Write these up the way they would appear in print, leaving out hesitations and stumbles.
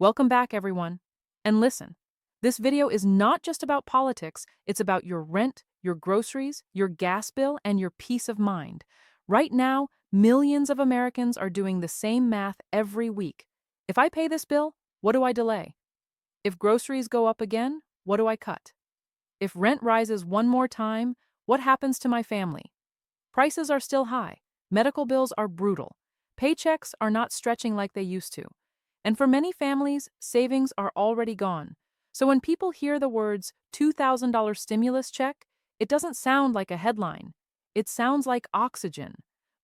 Welcome back, everyone. And listen, this video is not just about politics, it's about your rent, your groceries, your gas bill, and your peace of mind. Right now, millions of Americans are doing the same math every week. If I pay this bill, what do I delay? If groceries go up again, what do I cut? If rent rises one more time, what happens to my family? Prices are still high. Medical bills are brutal. Paychecks are not stretching like they used to. And for many families, savings are already gone. So when people hear the words $2,000 stimulus check, it doesn't sound like a headline. It sounds like oxygen.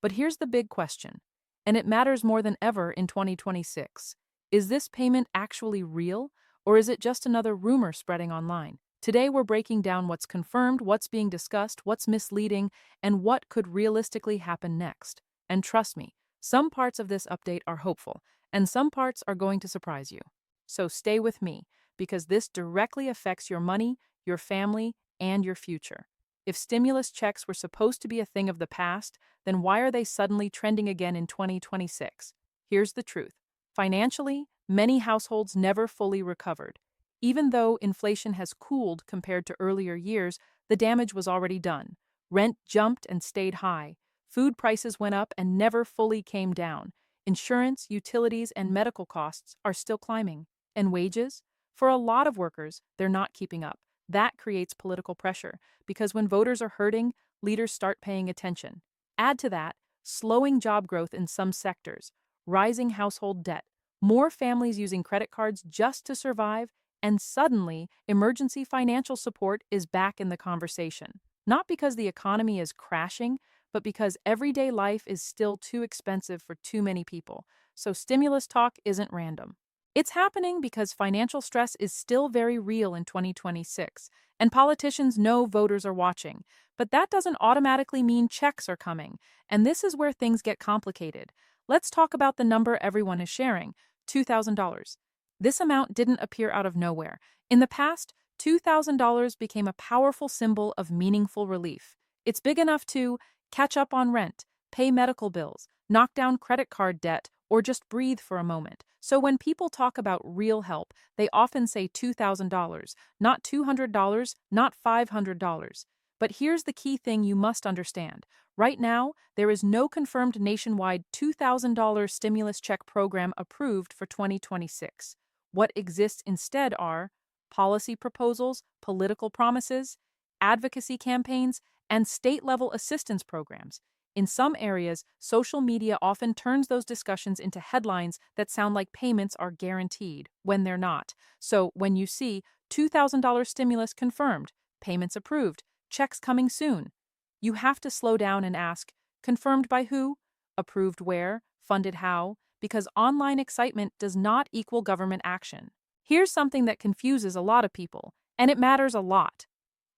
But here's the big question, and it matters more than ever in 2026. Is this payment actually real, or is it just another rumor spreading online? Today, we're breaking down what's confirmed, what's being discussed, what's misleading, and what could realistically happen next. And trust me, some parts of this update are hopeful, and some parts are going to surprise you. So stay with me, because this directly affects your money, your family, and your future. If stimulus checks were supposed to be a thing of the past, then why are they suddenly trending again in 2026? Here's the truth. Financially, many households never fully recovered. Even though inflation has cooled compared to earlier years, the damage was already done. Rent jumped and stayed high. Food prices went up and never fully came down. Insurance, utilities, and medical costs are still climbing. And wages? For a lot of workers, they're not keeping up. That creates political pressure, because when voters are hurting, leaders start paying attention. Add to that, slowing job growth in some sectors, rising household debt, more families using credit cards just to survive, and suddenly, emergency financial support is back in the conversation. Not because the economy is crashing, but because everyday life is still too expensive for too many people. So stimulus talk isn't random. It's happening because financial stress is still very real in 2026, and politicians know voters are watching. But that doesn't automatically mean checks are coming, and this is where things get complicated. Let's talk about the number everyone is sharing, $2,000. This amount didn't appear out of nowhere. In the past, $2,000 became a powerful symbol of meaningful relief. It's big enough to catch up on rent, pay medical bills, knock down credit card debt, or just breathe for a moment. So when people talk about real help, they often say $2,000, not $200, not $500. But here's the key thing you must understand. Right now, there is no confirmed nationwide $2,000 stimulus check program approved for 2026. What exists instead are policy proposals, political promises, advocacy campaigns, and state-level assistance programs. In some areas, social media often turns those discussions into headlines that sound like payments are guaranteed, when they're not. So when you see $2,000 stimulus confirmed, payments approved, checks coming soon, you have to slow down and ask, confirmed by who? Approved where? Funded how? Because online excitement does not equal government action. Here's something that confuses a lot of people, and it matters a lot.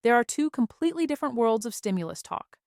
There are two completely different worlds of stimulus talk.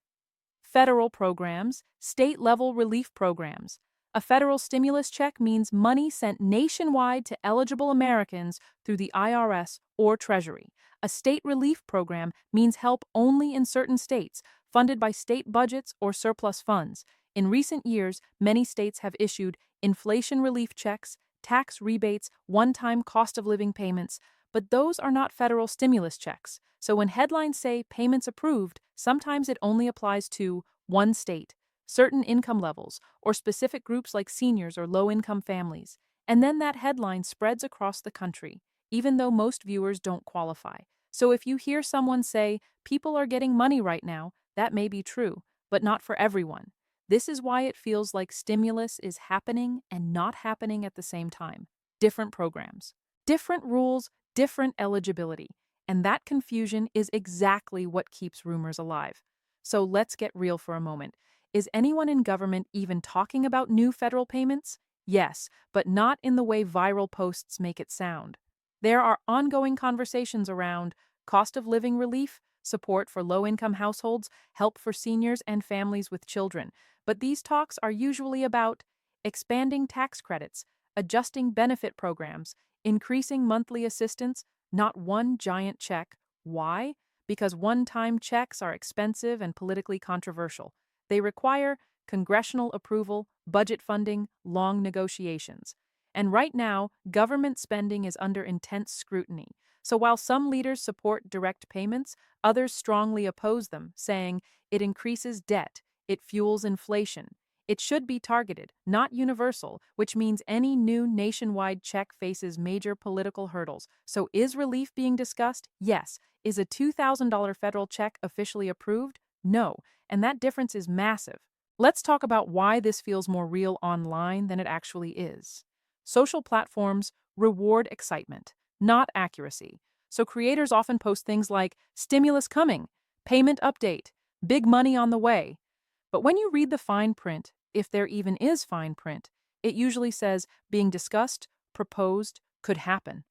Federal programs, state-level relief programs. A federal stimulus check means money sent nationwide to eligible Americans through the IRS or Treasury. A state relief program means help only in certain states, funded by state budgets or surplus funds. In recent years, many states have issued inflation relief checks, tax rebates, one-time cost of living payments, but those are not federal stimulus checks. So when headlines say payments approved, sometimes it only applies to one state, certain income levels, or specific groups like seniors or low-income families. And then that headline spreads across the country, even though most viewers don't qualify. So if you hear someone say, people are getting money right now, that may be true, but not for everyone. This is why it feels like stimulus is happening and not happening at the same time. Different programs, different rules, different eligibility. And that confusion is exactly what keeps rumors alive. So let's get real for a moment. Is anyone in government even talking about new federal payments? Yes, but not in the way viral posts make it sound. There are ongoing conversations around cost of living relief, support for low-income households, help for seniors and families with children. But these talks are usually about expanding tax credits, adjusting benefit programs, increasing monthly assistance, not one giant check. Why? Because one-time checks are expensive and politically controversial. They require congressional approval, budget funding, long negotiations. And right now, government spending is under intense scrutiny. So while some leaders support direct payments, others strongly oppose them, saying it increases debt, it fuels inflation. It should be targeted, not universal, which means any new nationwide check faces major political hurdles. So is relief being discussed? Yes. Is a $2,000 federal check officially approved? No. And that difference is massive. Let's talk about why this feels more real online than it actually is. Social platforms reward excitement, not accuracy. So creators often post things like stimulus coming, payment update, big money on the way. But when you read the fine print, if there even is fine print, it usually says being discussed, proposed, could happen.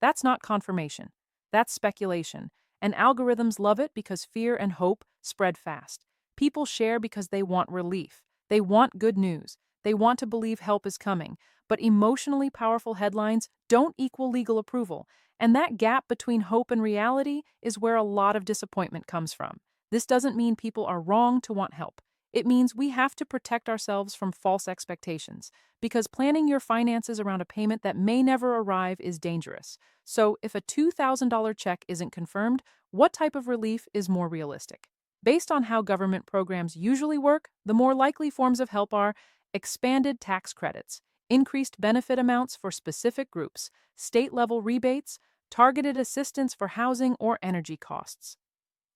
That's not confirmation. That's speculation. And algorithms love it because fear and hope spread fast. People share because they want relief. They want good news. They want to believe help is coming. But emotionally powerful headlines don't equal legal approval. And that gap between hope and reality is where a lot of disappointment comes from. This doesn't mean people are wrong to want help. It means we have to protect ourselves from false expectations, because planning your finances around a payment that may never arrive is dangerous. So, if a $2,000 check isn't confirmed, what type of relief is more realistic? Based on how government programs usually work, the more likely forms of help are expanded tax credits, increased benefit amounts for specific groups, state-level rebates, targeted assistance for housing or energy costs.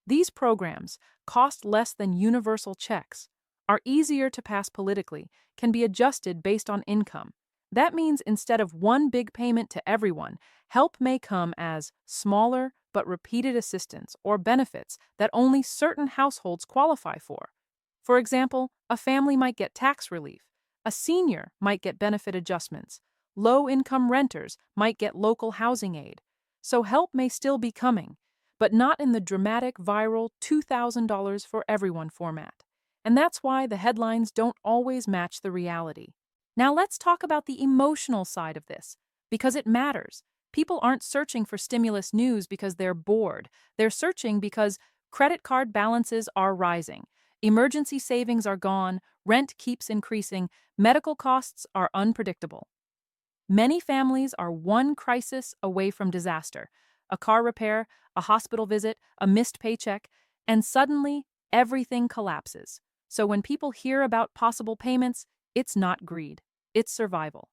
These programs cost less than universal checks, are easier to pass politically, can be adjusted based on income. That means instead of one big payment to everyone, help may come as smaller but repeated assistance or benefits that only certain households qualify for. For example, a family might get tax relief, a senior might get benefit adjustments, low-income renters might get local housing aid. So help may still be coming, but not in the dramatic, viral $2,000 for everyone format. And that's why the headlines don't always match the reality. Now let's talk about the emotional side of this, because it matters. People aren't searching for stimulus news because they're bored. They're searching because credit card balances are rising, emergency savings are gone, rent keeps increasing, medical costs are unpredictable. Many families are one crisis away from disaster: a car repair, a hospital visit, a missed paycheck, and suddenly everything collapses. So when people hear about possible payments, it's not greed, it's survival.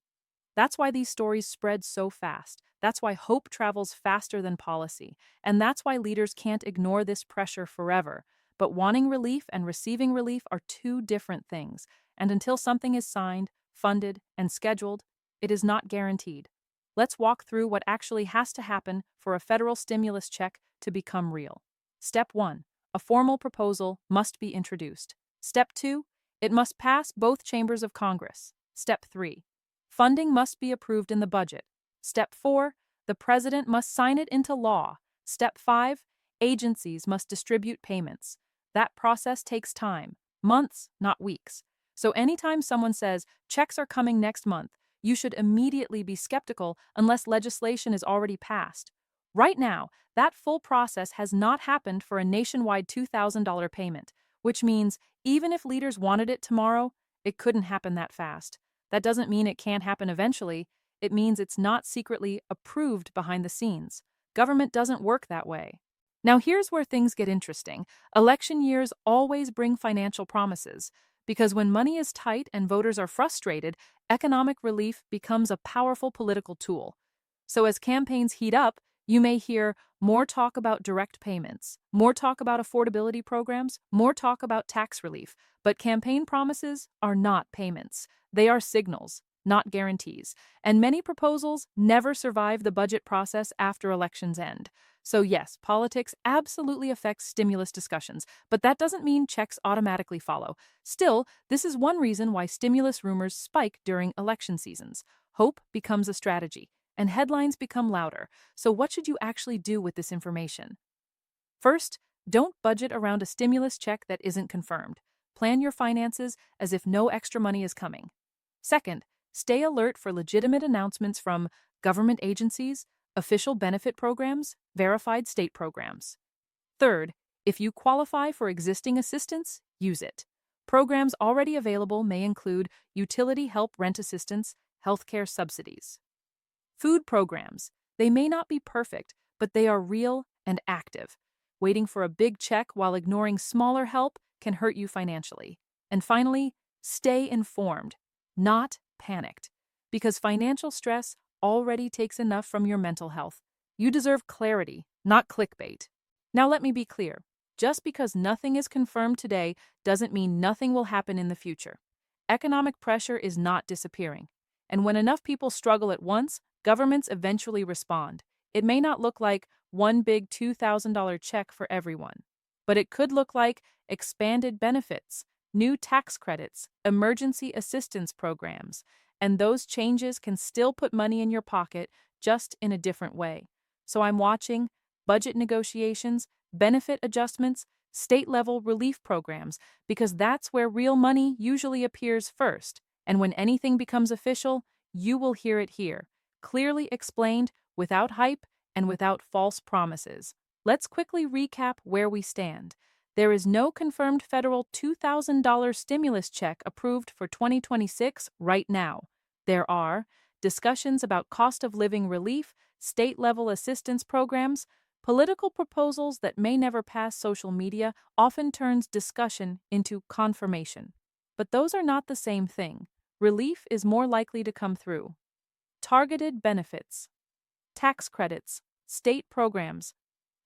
That's why these stories spread so fast. That's why hope travels faster than policy. And that's why leaders can't ignore this pressure forever. But wanting relief and receiving relief are two different things. And until something is signed, funded, and scheduled, it is not guaranteed. Let's walk through what actually has to happen for a federal stimulus check to become real. Step 1. A formal proposal must be introduced. Step 2. It must pass both chambers of Congress. Step 3. Funding must be approved in the budget. Step 4. The president must sign it into law. Step 5. Agencies must distribute payments. That process takes time, months, not weeks. So anytime someone says, checks are coming next month, you should immediately be skeptical unless legislation is already passed. Right now, that full process has not happened for a nationwide $2,000 payment, which means even if leaders wanted it tomorrow, it couldn't happen that fast. That doesn't mean it can't happen eventually. It means it's not secretly approved behind the scenes. Government doesn't work that way. Now here's where things get interesting. Election years always bring financial promises, because when money is tight and voters are frustrated, economic relief becomes a powerful political tool. So as campaigns heat up, you may hear more talk about direct payments, more talk about affordability programs, more talk about tax relief. But campaign promises are not payments. They are signals, not guarantees. And many proposals never survive the budget process after elections end. So yes, politics absolutely affects stimulus discussions, but that doesn't mean checks automatically follow. Still, this is one reason why stimulus rumors spike during election seasons. Hope becomes a strategy, and headlines become louder. So what should you actually do with this information? First, don't budget around a stimulus check that isn't confirmed. Plan your finances as if no extra money is coming. Second, stay alert for legitimate announcements from government agencies, official benefit programs, verified state programs. Third, if you qualify for existing assistance, use it. Programs already available may include utility help rent assistance, healthcare subsidies. Food programs. They may not be perfect, but they are real and active. Waiting for a big check while ignoring smaller help can hurt you financially. And finally, stay informed, not panicked, because financial stress already takes enough from your mental health. You deserve clarity, not clickbait. Now, let me be clear. Just because nothing is confirmed today doesn't mean nothing will happen in the future. Economic pressure is not disappearing. And when enough people struggle at once, governments eventually respond. It may not look like one big $2,000 check for everyone, but it could look like expanded benefits, new tax credits, emergency assistance programs, and those changes can still put money in your pocket, just in a different way. So I'm watching budget negotiations, benefit adjustments, state-level relief programs, because that's where real money usually appears first. And when anything becomes official, you will hear it here, clearly explained, without hype and without false promises. Let's quickly recap where we stand. There is no confirmed federal $2,000 stimulus check approved for 2026 right now. There are discussions about cost of living relief, state-level assistance programs. Political proposals that may never pass social media often turns discussion into confirmation. But those are not the same thing. Relief is more likely to come through. Targeted benefits, tax credits, state programs,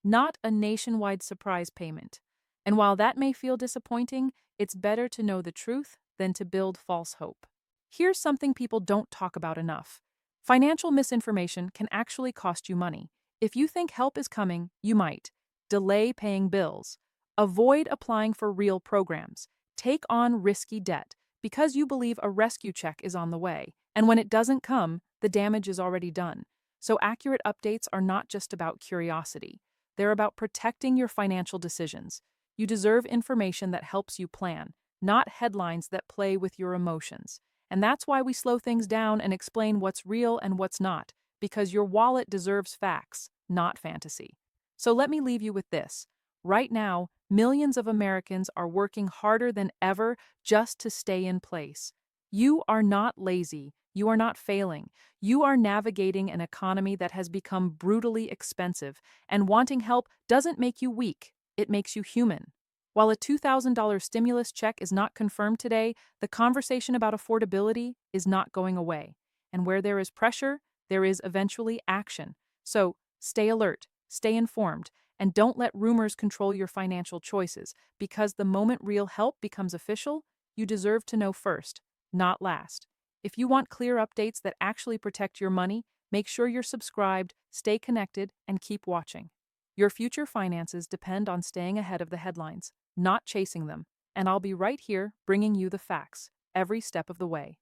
not a nationwide surprise payment. And while that may feel disappointing, it's better to know the truth than to build false hope. Here's something people don't talk about enough. Financial misinformation can actually cost you money. If you think help is coming, you might delay paying bills, avoid applying for real programs, take on risky debt because you believe a rescue check is on the way. And when it doesn't come, the damage is already done. So accurate updates are not just about curiosity. They're about protecting your financial decisions. You deserve information that helps you plan, not headlines that play with your emotions. And that's why we slow things down and explain what's real and what's not, because your wallet deserves facts, not fantasy. So let me leave you with this. Right now, millions of Americans are working harder than ever just to stay in place. You are not lazy. You are not failing. You are navigating an economy that has become brutally expensive, and wanting help doesn't make you weak. It makes you human. While a $2,000 stimulus check is not confirmed today, the conversation about affordability is not going away. And where there is pressure, there is eventually action. So stay alert, stay informed, and don't let rumors control your financial choices, because the moment real help becomes official, you deserve to know first, not last. If you want clear updates that actually protect your money, make sure you're subscribed, stay connected, and keep watching. Your future finances depend on staying ahead of the headlines, not chasing them, and I'll be right here bringing you the facts every step of the way.